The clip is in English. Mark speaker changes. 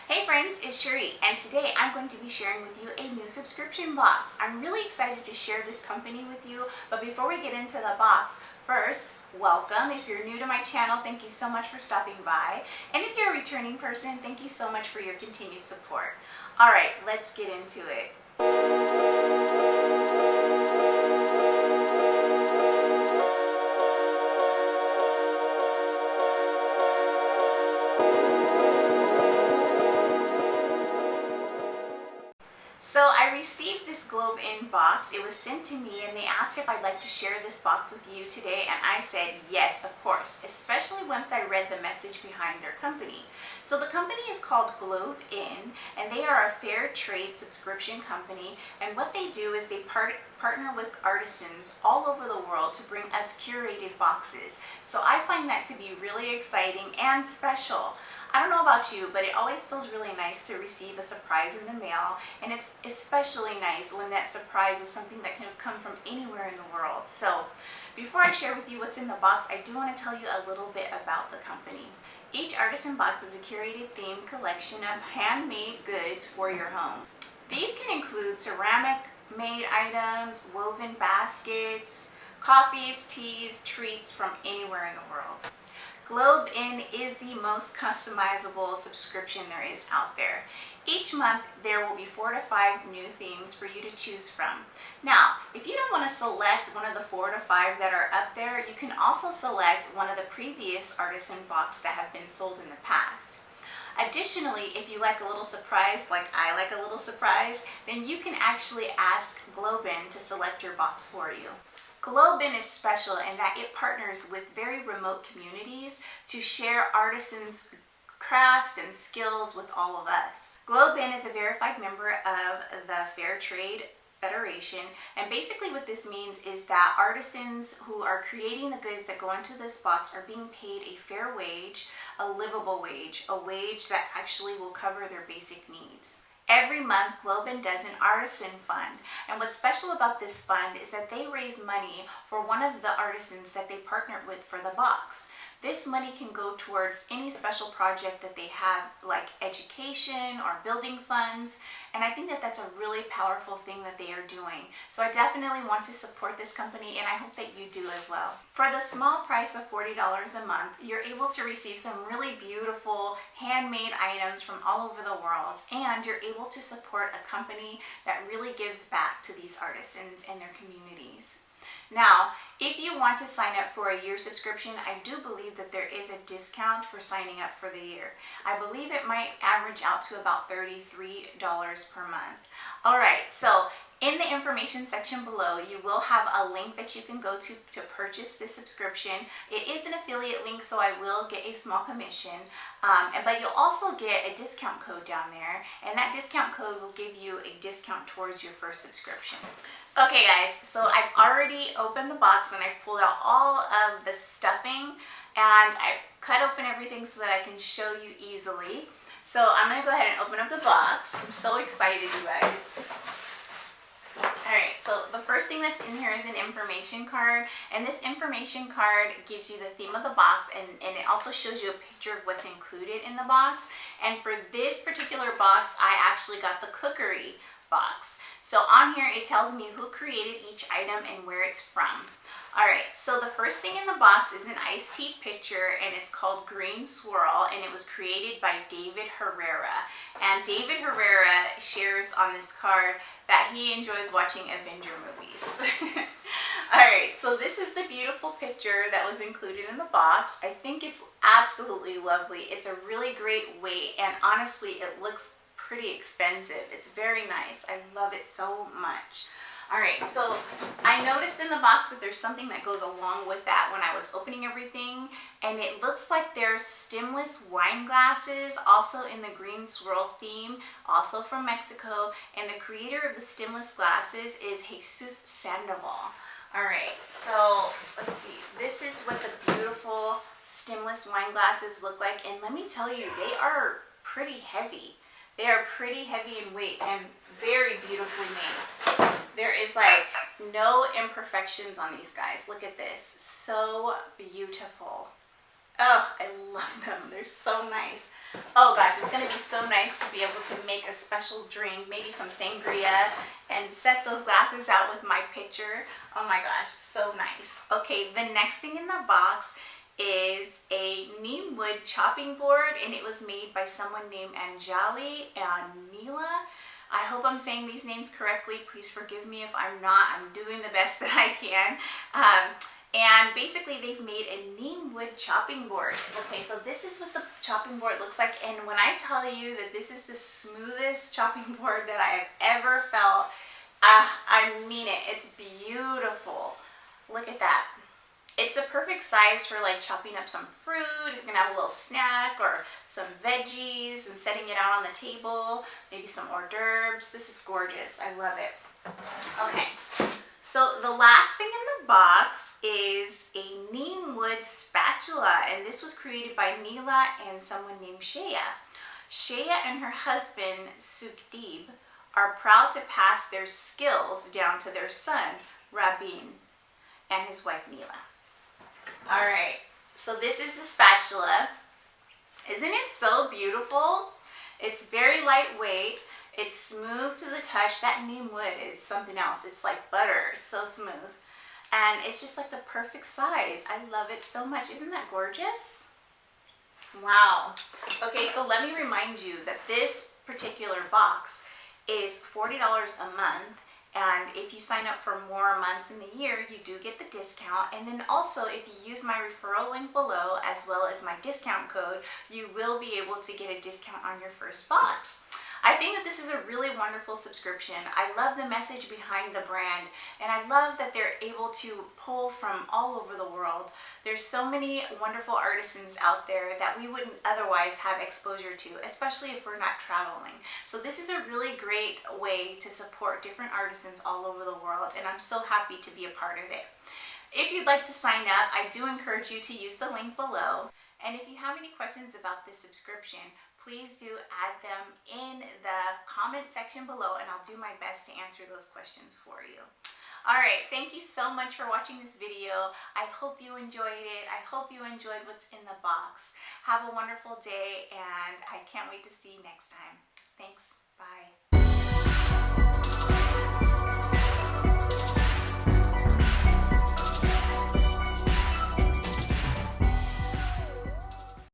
Speaker 1: Hey friends, it's Sheree, and today I'm going to be sharing with you a new subscription box. I'm really excited to share this company with you, but before we get into the box, first, welcome. If you're new to my channel, thank you so much for stopping by. And if you're a returning person, thank you so much for your continued support. All right, let's get into it. So I received this GlobeIn box. It was sent to me and they asked if I'd like to share this box with you today, and I said yes, of course, especially once I read the message behind their company. So the company is called GlobeIn, and they are a fair trade subscription company, and what they do is they partner with artisans all over the world to bring us curated boxes. So I find that to be really exciting and special. I don't know about you, but it always feels really nice to receive a surprise in the mail, and it's especially nice when that surprise is something that can have come from anywhere in the world. So before I share with you what's in the box, I do want to tell you a little bit about the company. Each artisan box is a curated themed collection of handmade goods for your home. These can include ceramic made items, woven baskets, coffees, teas, treats from anywhere in the world. GlobeIn is the most customizable subscription there is out there. Each month there will be 4 to 5 new themes for you to choose from. Now, if you don't want to select one of the 4 to 5 that are up there, you can also select one of the previous artisan boxes that have been sold in the past. Additionally, if you like a little surprise, like I like a little surprise, then you can actually ask GlobeIn to select your box for you. GlobeIn is special in that it partners with very remote communities to share artisans' crafts and skills with all of us. GlobeIn is a verified member of the Fair Trade Federation, and basically what this means is that artisans who are creating the goods that go into this box are being paid a fair wage, a livable wage, a wage that actually will cover their basic needs. Every month, GlobeIn does an artisan fund, and what's special about this fund is that they raise money for one of the artisans that they partnered with for the box. This money can go towards any special project that they have, like education or building funds, and I think that that's a really powerful thing that they are doing. So I definitely want to support this company, and I hope that you do as well. For the small price of $40 a month, you're able to receive some really beautiful handmade items from all over the world, and you're able to support a company that really gives back to these artisans and their communities. Now, if you want to sign up for a year subscription, I do believe that there is a discount for signing up for the year. I believe it might average out to about $33 per month. All right, so in the information section below, you will have a link that you can go to purchase this subscription. It is an affiliate link, so I will get a small commission, but you'll also get a discount code down there, and that discount code will give you a discount towards your first subscription. Okay guys, so I've already opened the box and I've pulled out all of the stuffing, and I've cut open everything so that I can show you easily. So I'm going to go ahead and open up the box. I'm so excited, you guys. Alright, so the first thing that's in here is an information card, and this information card gives you the theme of the box, and it also shows you a picture of what's included in the box. And for this particular box, I actually got the cookery box. So on here it tells me who created each item and where it's from. Alright, so the first thing in the box is an iced tea pitcher, and it's called Green Swirl, and it was created by David Herrera. And David Herrera shares on this card that he enjoys watching Avenger movies. Alright, so this is the beautiful picture that was included in the box. I think it's absolutely lovely. It's a really great weight, and honestly it looks pretty expensive. It's very nice. I love it so much. Alright, so I noticed in the box that there's something that goes along with that when I was opening everything, and it looks like there's stemless wine glasses also in the Green Swirl theme, also from Mexico, and the creator of the stemless glasses is Jesus Sandoval. Alright, so let's see. This is what the beautiful stemless wine glasses look like, and let me tell you, they are pretty heavy. They are pretty heavy in weight and very beautifully made. There is like no imperfections on these guys. Look at this. So beautiful. Oh, I love them. They're so nice. Oh gosh, it's gonna be so nice to be able to make a special drink, maybe some sangria, and set those glasses out with my picture. Oh my gosh, so nice. Okay, the next thing in the box is a neem wood chopping board, and it was made by someone named Anjali and Neela. I hope I'm saying these names correctly. Please forgive me if I'm not. I'm doing the best that I can. And basically they've made a neem wood chopping board. Okay, so this is what the chopping board looks like. And when I tell you that this is the smoothest chopping board that I have ever felt, I mean it. It's beautiful. Look at that. It's the perfect size for like chopping up some fruit. You can have a little snack or some veggies and setting it out on the table. Maybe some hors d'oeuvres. This is gorgeous. I love it. Okay. So the last thing in the box is a neem wood spatula, and this was created by Neela and someone named Shaya. Shaya and her husband Sukhdeep are proud to pass their skills down to their son Rabin and his wife Neela. All right, so this is the spatula. Isn't it so beautiful? It's very lightweight. It's smooth to the touch. That neem wood is something else. It's like butter, so smooth. And it's just like the perfect size. I love it so much. Isn't that gorgeous? Wow. Okay, so let me remind you that this particular box is $40 a month. And if you sign up for more months in the year, you do get the discount. And then also, if you use my referral link below, as well as my discount code, you will be able to get a discount on your first box. I think that this is a really wonderful subscription. I love the message behind the brand, and I love that they're able to pull from all over the world. There's so many wonderful artisans out there that we wouldn't otherwise have exposure to, especially if we're not traveling. So this is a really great way to support different artisans all over the world, and I'm so happy to be a part of it. If you'd like to sign up, I do encourage you to use the link below. And if you have any questions about this subscription, please do add them in the comment section below, and I'll do my best to answer those questions for you. All right, thank you so much for watching this video. I hope you enjoyed it. I hope you enjoyed what's in the box. Have a wonderful day, and I can't wait to see you next time. Thanks.